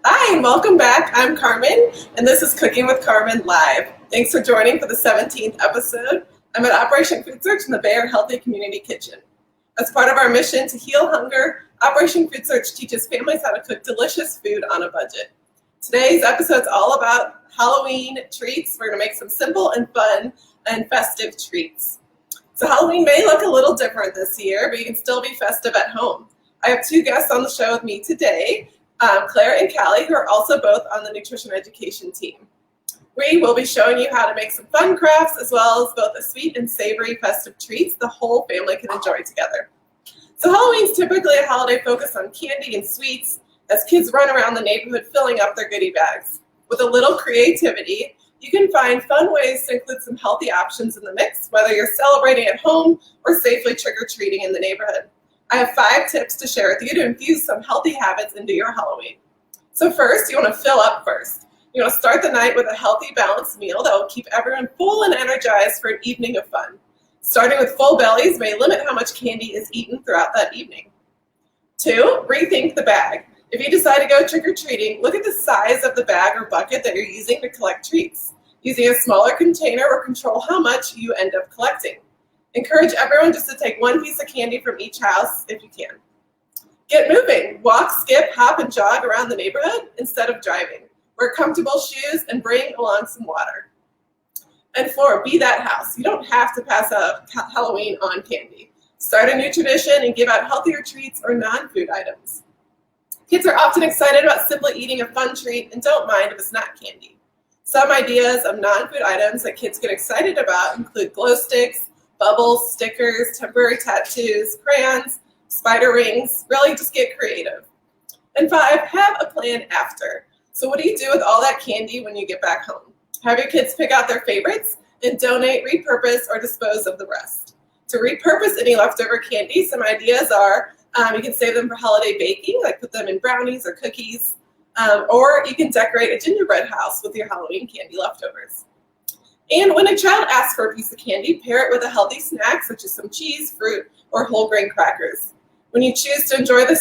Hi, and welcome back. I'm Carmen, and this is Cooking with Carmen Live. Thanks for joining for the 17th episode. I'm at Operation Food Search in the Bayer Healthy Community Kitchen. As part of our mission to heal hunger, Operation Food Search teaches families how to cook delicious food on a budget. Today's episode is all about Halloween treats. We're going to make some simple and fun and festive treats. So Halloween may look a little different this year, but you can still be festive at home. I have two guests on the show with me today. Claire and Callie, who are also both on the Nutrition Education Team. We will be showing you how to make some fun crafts as well as both a sweet and savory festive treats the whole family can enjoy together. So Halloween's typically a holiday focused on candy and sweets as kids run around the neighborhood filling up their goodie bags. With a little creativity, you can find fun ways to include some healthy options in the mix, whether you're celebrating at home or safely trick-or-treating in the neighborhood. I have 5 tips to share with you to infuse some healthy habits into your Halloween. So first, you want to fill up first. You want to start the night with a healthy, balanced meal that will keep everyone full and energized for an evening of fun. Starting with full bellies may limit how much candy is eaten throughout that evening. 2, rethink the bag. If you decide to go trick-or-treating, look at the size of the bag or bucket that you're using to collect treats. Using a smaller container will control how much you end up collecting. Encourage everyone just to take 1 piece of candy from each house if you can. Get moving. Walk, skip, hop, and jog around the neighborhood instead of driving. Wear comfortable shoes and bring along some water. And 4, be that house. You don't have to pass out Halloween on candy. Start a new tradition and give out healthier treats or non-food items. Kids are often excited about simply eating a fun treat and don't mind if it's not candy. Some ideas of non-food items that kids get excited about include glow sticks, bubbles, stickers, temporary tattoos, crayons, spider rings. Really just get creative. And 5, have a plan after. So what do you do with all that candy when you get back home? Have your kids pick out their favorites and donate, repurpose, or dispose of the rest. To repurpose any leftover candy, some ideas are you can save them for holiday baking, like put them in brownies or cookies, or you can decorate a gingerbread house with your Halloween candy leftovers. And when a child asks for a piece of candy, pair it with a healthy snack such as some cheese, fruit, or whole grain crackers. When you choose to enjoy the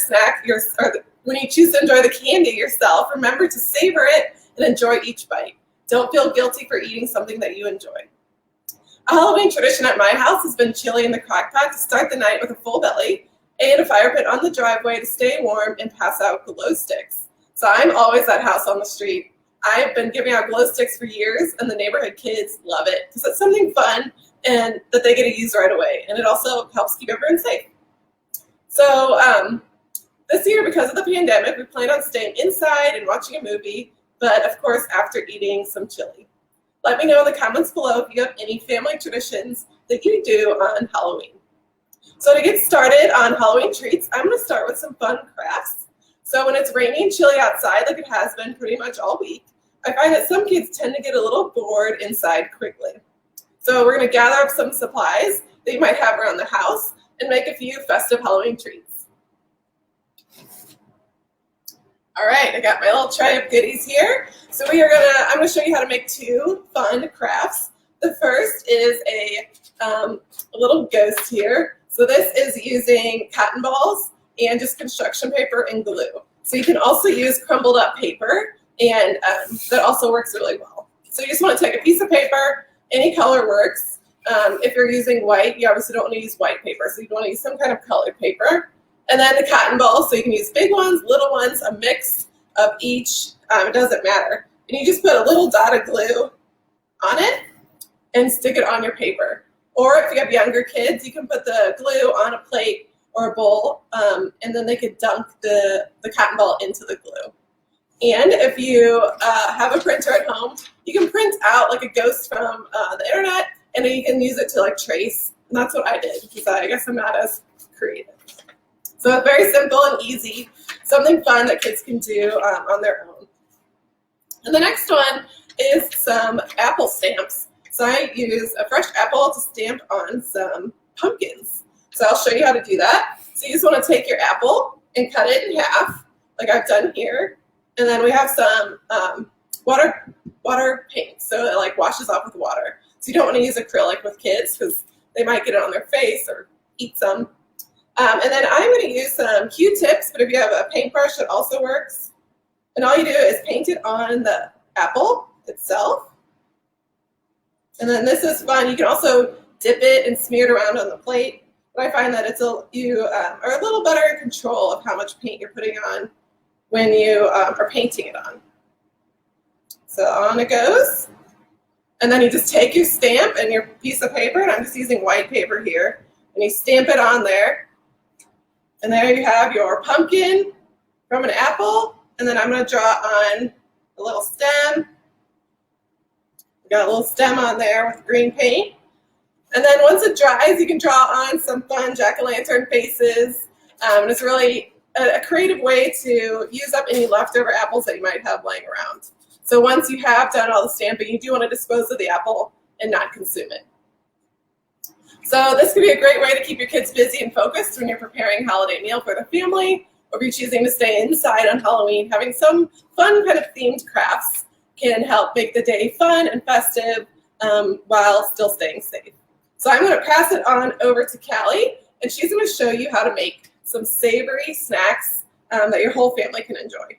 candy yourself, remember to savor it and enjoy each bite. Don't feel guilty for eating something that you enjoy. A Halloween tradition at my house has been chili in the crock pot to start the night with a full belly and a fire pit on the driveway to stay warm and pass out glow sticks. So I'm always that house on the street. I've been giving out glow sticks for years, and the neighborhood kids love it because it's something fun and that they get to use right away, and it also helps keep everyone safe. So this year, because of the pandemic, we plan on staying inside and watching a movie, but of course after eating some chili. Let me know in the comments below if you have any family traditions that you do on Halloween. So to get started on Halloween treats, I'm going to start with some fun crafts. So when it's rainy and chilly outside, like it has been pretty much all week, I find that some kids tend to get a little bored inside quickly. So we're going to gather up some supplies that you might have around the house and make a few festive Halloween treats. All right, I got my little tray of goodies here. So I'm going to show you how to make 2 fun crafts. The first is a little ghost here. So this is using cotton balls and just construction paper and glue. So you can also use crumbled up paper, and that also works really well. So you just want to take a piece of paper, any color works. If you're using white, you obviously don't want to use white paper, so you want to use some kind of colored paper. And then the cotton balls, so you can use big ones, little ones, a mix of each, it doesn't matter. And you just put a little dot of glue on it and stick it on your paper. Or if you have younger kids, you can put the glue on a plate or a bowl, and then they could dunk the cotton ball into the glue. And if you have a printer at home, you can print out like a ghost from the internet, and then you can use it to like trace. And that's what I did, because I guess I'm not as creative. So it's very simple and easy, something fun that kids can do on their own. And the next one is some apple stamps. So I use a fresh apple to stamp on some pumpkins. So I'll show you how to do that. So you just want to take your apple and cut it in half, like I've done here. And then we have some water paint, so it like washes off with water. So you don't want to use acrylic with kids because they might get it on their face or eat some. And then I'm going to use some Q-tips, but if you have a paintbrush, it also works. And all you do is paint it on the apple itself. And then this is fun. You can also dip it and smear it around on the plate. But I find that you are a little better in control of how much paint you're putting on when you are painting it on. So on it goes. And then you just take your stamp and your piece of paper, and I'm just using white paper here, and you stamp it on there. And there you have your pumpkin from an apple. And then I'm going to draw on a little stem. Got a little stem on there with green paint. And then once it dries, you can draw on some fun jack-o'-lantern faces. And it's really a creative way to use up any leftover apples that you might have laying around. So once you have done all the stamping, you do want to dispose of the apple and not consume it. So this could be a great way to keep your kids busy and focused when you're preparing a holiday meal for the family, or if you're choosing to stay inside on Halloween. Having some fun kind of themed crafts can help make the day fun and festive while still staying safe. So I'm going to pass it on over to Callie, and she's going to show you how to make some savory snacks that your whole family can enjoy.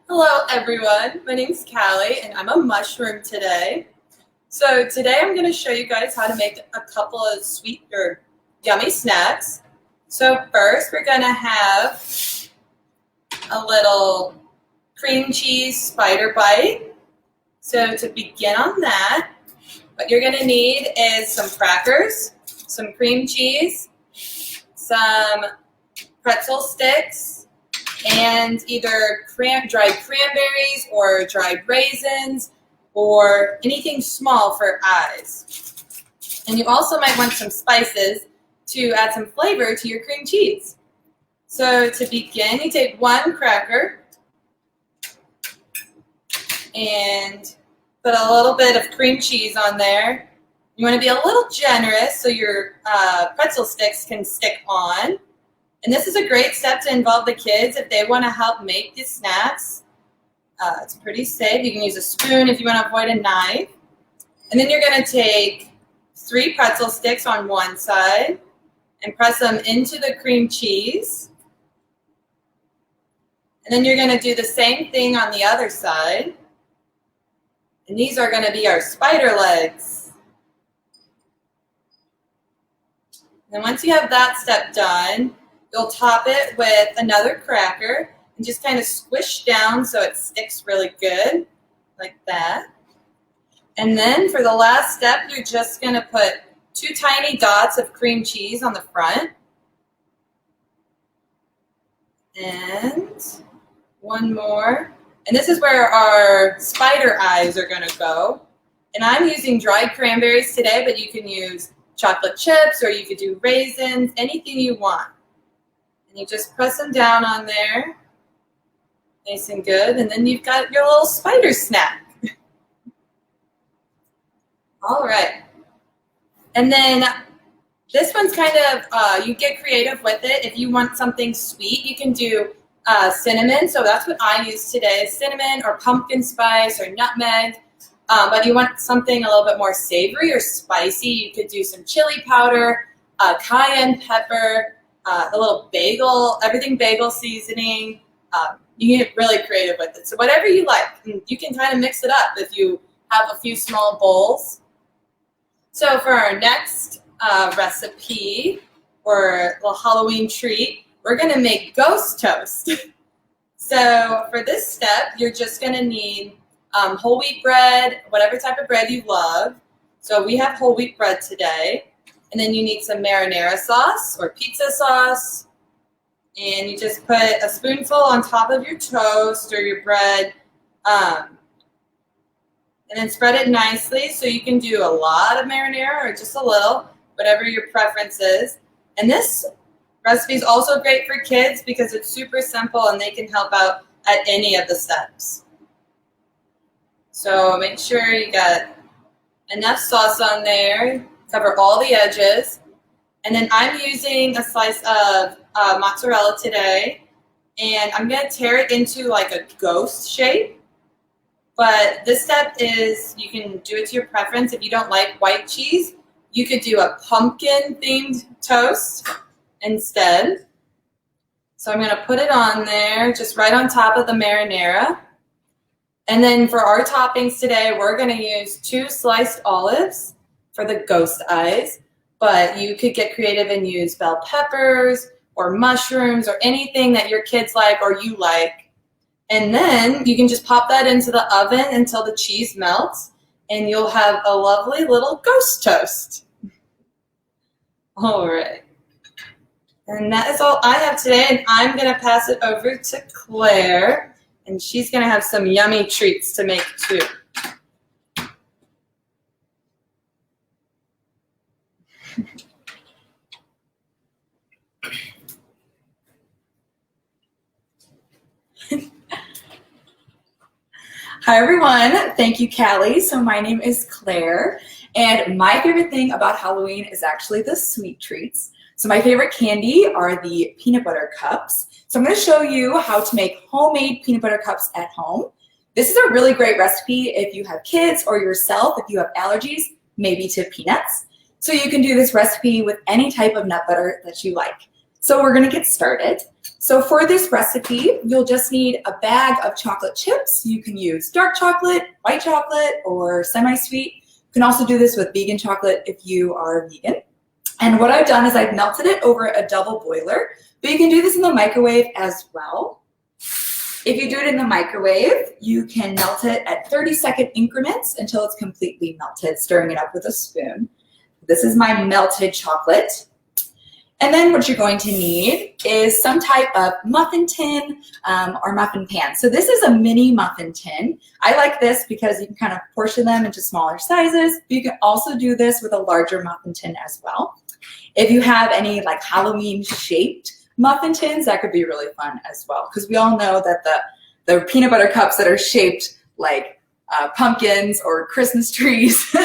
Hello everyone, my name's Callie and I'm a mushroom today. So today I'm going to show you guys how to make a couple of sweet or yummy snacks. So first we're going to have a little cream cheese spider bite. So to begin on that, what you're going to need is some crackers, some cream cheese, some pretzel sticks, and either dried cranberries or dried raisins or anything small for eyes. And you also might want some spices to add some flavor to your cream cheese. So to begin, you take one cracker and put a little bit of cream cheese on there. You want to be a little generous so your pretzel sticks can stick on. And this is a great step to involve the kids if they want to help make these snacks. It's pretty safe. You can use a spoon if you want to avoid a knife. And then you're going to take 3 pretzel sticks on one side and press them into the cream cheese. And then you're going to do the same thing on the other side. And these are going to be our spider legs. And once you have that step done, you'll top it with another cracker and just kind of squish down so it sticks really good, like that. And then for the last step, you're just going to put 2 tiny dots of cream cheese on the front. And one more. And this is where our spider eyes are going to go. And I'm using dried cranberries today, but you can use chocolate chips or you could do raisins, anything you want. And you just press them down on there, nice and good, and then you've got your little spider snack. All right. And then this one's kind of, you get creative with it. If you want something sweet, you can do cinnamon. So that's what I use today, cinnamon or pumpkin spice or nutmeg. But you want something a little bit more savory or spicy, you could do some chili powder, cayenne pepper, a little bagel, everything bagel seasoning. You can get really creative with it. So whatever you like, you can kind of mix it up if you have a few small bowls. So for our next recipe or a little Halloween treat, we're going to make ghost toast. So for this step, you're just going to need whole wheat bread, whatever type of bread you love. So we have whole wheat bread today. And then you need some marinara sauce or pizza sauce. And you just put a spoonful on top of your toast or your bread. And then spread it nicely so you can do a lot of marinara or just a little, whatever your preference is. And this recipe is also great for kids because it's super simple and they can help out at any of the steps. So make sure you got enough sauce on there. Cover all the edges. And then I'm using a slice of mozzarella today. And I'm going to tear it into like a ghost shape. But this step is, you can do it to your preference. If you don't like white cheese, you could do a pumpkin themed toast instead. So I'm going to put it on there, just right on top of the marinara. And then for our toppings today, we're going to use 2 sliced olives for the ghost eyes, but you could get creative and use bell peppers or mushrooms or anything that your kids like or you like. And then you can just pop that into the oven until the cheese melts, and you'll have a lovely little ghost toast. All right. And that is all I have today, and I'm going to pass it over to Claire, and she's going to have some yummy treats to make too. Hi everyone, thank you Callie. So my name is Claire, and my favorite thing about Halloween is actually the sweet treats. So my favorite candy are the peanut butter cups. So I'm going to show you how to make homemade peanut butter cups at home. This is a really great recipe if you have kids or yourself, if you have allergies, maybe to peanuts. So you can do this recipe with any type of nut butter that you like. So we're going to get started. So for this recipe, you'll just need a bag of chocolate chips. You can use dark chocolate, white chocolate, or semi-sweet. You can also do this with vegan chocolate if you are vegan. And what I've done is I've melted it over a double boiler, but you can do this in the microwave as well. If you do it in the microwave, you can melt it at 30-second increments until it's completely melted, stirring it up with a spoon. This is my melted chocolate. And then what you're going to need is some type of muffin tin or muffin pan. So this is a mini muffin tin. I like this because you can kind of portion them into smaller sizes. You can also do this with a larger muffin tin as well. If you have any like Halloween shaped muffin tins, that could be really fun as well, because we all know that the peanut butter cups that are shaped like pumpkins or Christmas trees,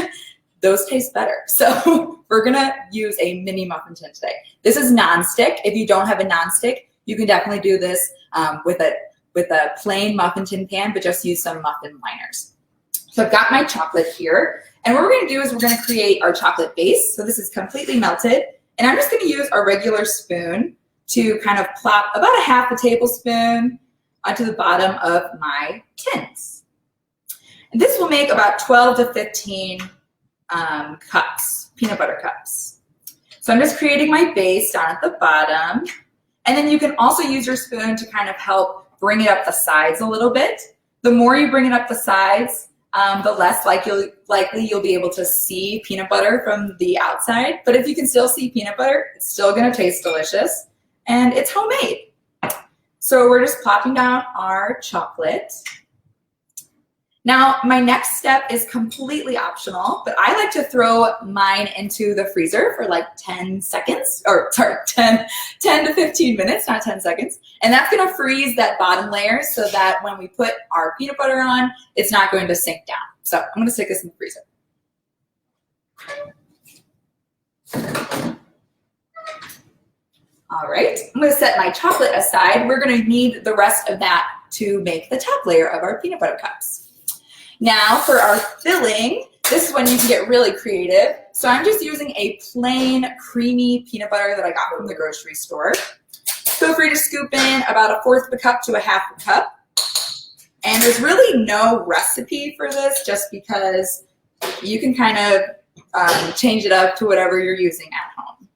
those taste better. So we're gonna use a mini muffin tin today. This is nonstick. If you don't have a nonstick, you can definitely do this with a plain muffin tin pan, but just use some muffin liners. So I've got my chocolate here, and what we're gonna do is we're gonna create our chocolate base. So this is completely melted, and I'm just gonna use our regular spoon to kind of plop about a half a tablespoon onto the bottom of my tins. And this will make about 12 to 15 cups, peanut butter cups. So I'm just creating my base down at the bottom. And then you can also use your spoon to kind of help bring it up the sides a little bit. The more you bring it up the sides, the less likely you'll be able to see peanut butter from the outside. But if you can still see peanut butter, it's still gonna taste delicious, and it's homemade. So we're just plopping down our chocolate. Now, my next step is completely optional, but I like to throw mine into the freezer for like 10 seconds, or sorry, 10 to 15 minutes, not 10 seconds. And that's gonna freeze that bottom layer so that when we put our peanut butter on, it's not going to sink down. So I'm gonna stick this in the freezer. All right, I'm gonna set my chocolate aside. We're gonna need the rest of that to make the top layer of our peanut butter cups. Now for our filling, this is when you can get really creative. So I'm just using a plain creamy peanut butter that I got from the grocery store. Feel free to scoop in about 1/4 of a cup to 1/2 a cup. And there's really no recipe for this, just because you can kind of change it up to whatever you're using at home.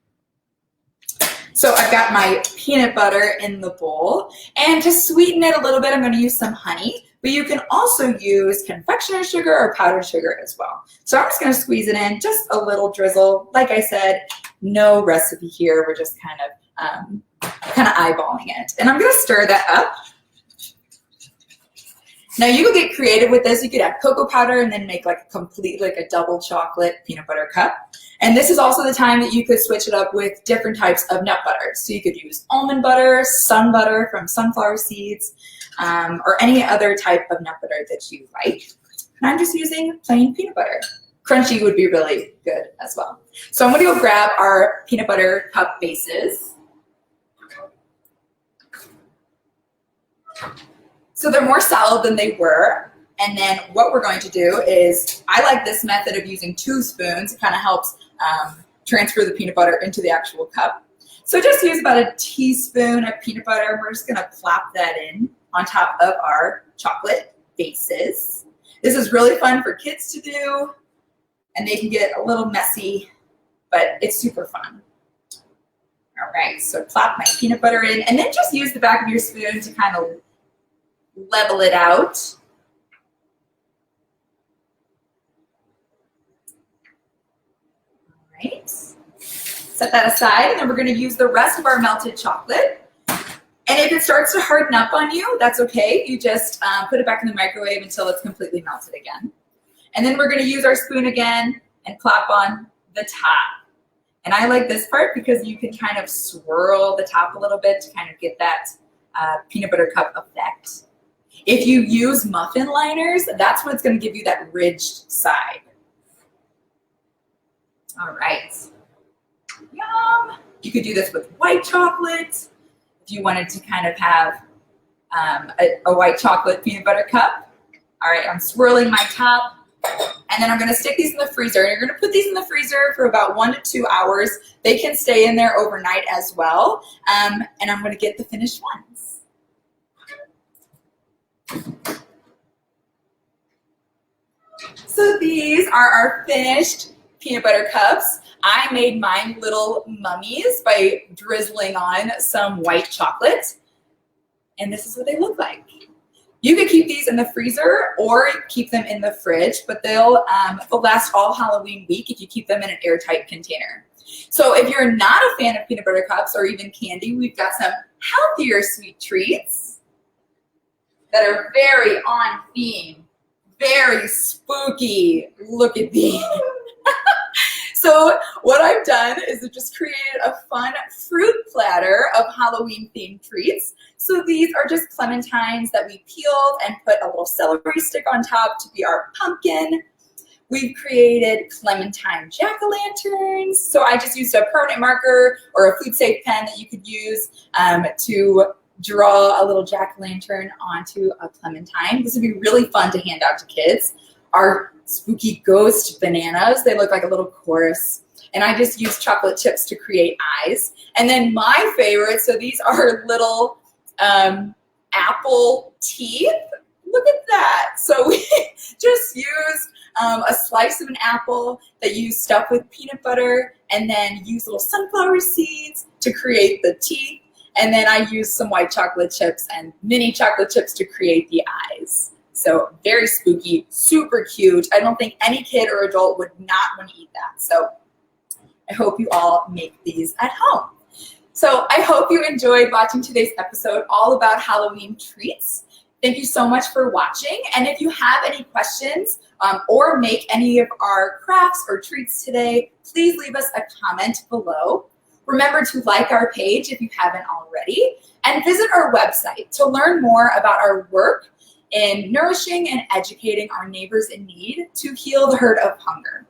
So I've got my peanut butter in the bowl, and to sweeten it a little bit, I'm going to use some honey. But you can also use confectioner's sugar or powdered sugar as well. So I'm just going to squeeze it in, just a little drizzle. Like I said, no recipe here. We're just kind of eyeballing it. And I'm going to stir that up. Now you can get creative with this. You could add cocoa powder and then make like a double chocolate peanut butter cup. And this is also the time that you could switch it up with different types of nut butter. So you could use almond butter, sun butter from sunflower seeds, or any other type of nut butter that you like. And I'm just using plain peanut butter. Crunchy would be really good as well. So I'm gonna go grab our peanut butter cup bases. So they're more solid than they were. And then what we're going to do is, I like this method of using 2 spoons. It kind of helps transfer the peanut butter into the actual cup. So just use about a teaspoon of peanut butter, and we're just gonna plop that in on top of our chocolate bases. This is really fun for kids to do, and they can get a little messy, but it's super fun. All right, so plop my peanut butter in, and then just use the back of your spoon to kind of level it out. All right. Set that aside, and then we're going to use the rest of our melted chocolate. And if it starts to harden up on you, that's okay. You just put it back in the microwave until it's completely melted again. And then we're going to use our spoon again and plop on the top. And I like this part because you can kind of swirl the top a little bit to kind of get that peanut butter cup effect. If you use muffin liners, that's what's going to give you that ridged side. All right. Yum. You could do this with white chocolate if you wanted to kind of have a white chocolate peanut butter cup. All right, I'm swirling my top, and then I'm going to stick these in the freezer. And you're going to put these in the freezer for about 1 to 2 hours. They can stay in there overnight as well. And I'm going to get the finished ones. So these are our finished peanut butter cups. I made mine little mummies by drizzling on some white chocolate. And this is what they look like. You could keep these in the freezer or keep them in the fridge, but they'll last all Halloween week if you keep them in an airtight container. So if you're not a fan of peanut butter cups or even candy, we've got some healthier sweet treats that are very on theme, very spooky. Look at these. So what I've done is I've just created a fun fruit platter of Halloween themed treats. So these are just clementines that we peeled and put a little celery stick on top to be our pumpkin. We've created clementine jack-o'-lanterns. So I just used a permanent marker or a food safe pen that you could use to draw a little jack-o'-lantern onto a clementine. This would be really fun to hand out to kids. Our spooky ghost bananas, they look like a little chorus. And I just used chocolate chips to create eyes. And then my favorite, so these are little apple teeth. Look at that. So we just use a slice of an apple that you stuff with peanut butter, and then use little sunflower seeds to create the teeth. And then I use some white chocolate chips and mini chocolate chips to create the eyes. So very spooky, super cute. I don't think any kid or adult would not want to eat that. So I hope you all make these at home. So I hope you enjoyed watching today's episode all about Halloween treats. Thank you so much for watching. And if you have any questions or make any of our crafts or treats today, please leave us a comment below. Remember to like our page if you haven't already, and visit our website to learn more about our work in nourishing and educating our neighbors in need to heal the hurt of hunger.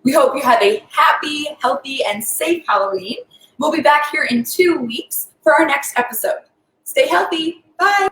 We hope you have a happy, healthy, and safe Halloween. We'll be back here in 2 weeks for our next episode. Stay healthy. Bye.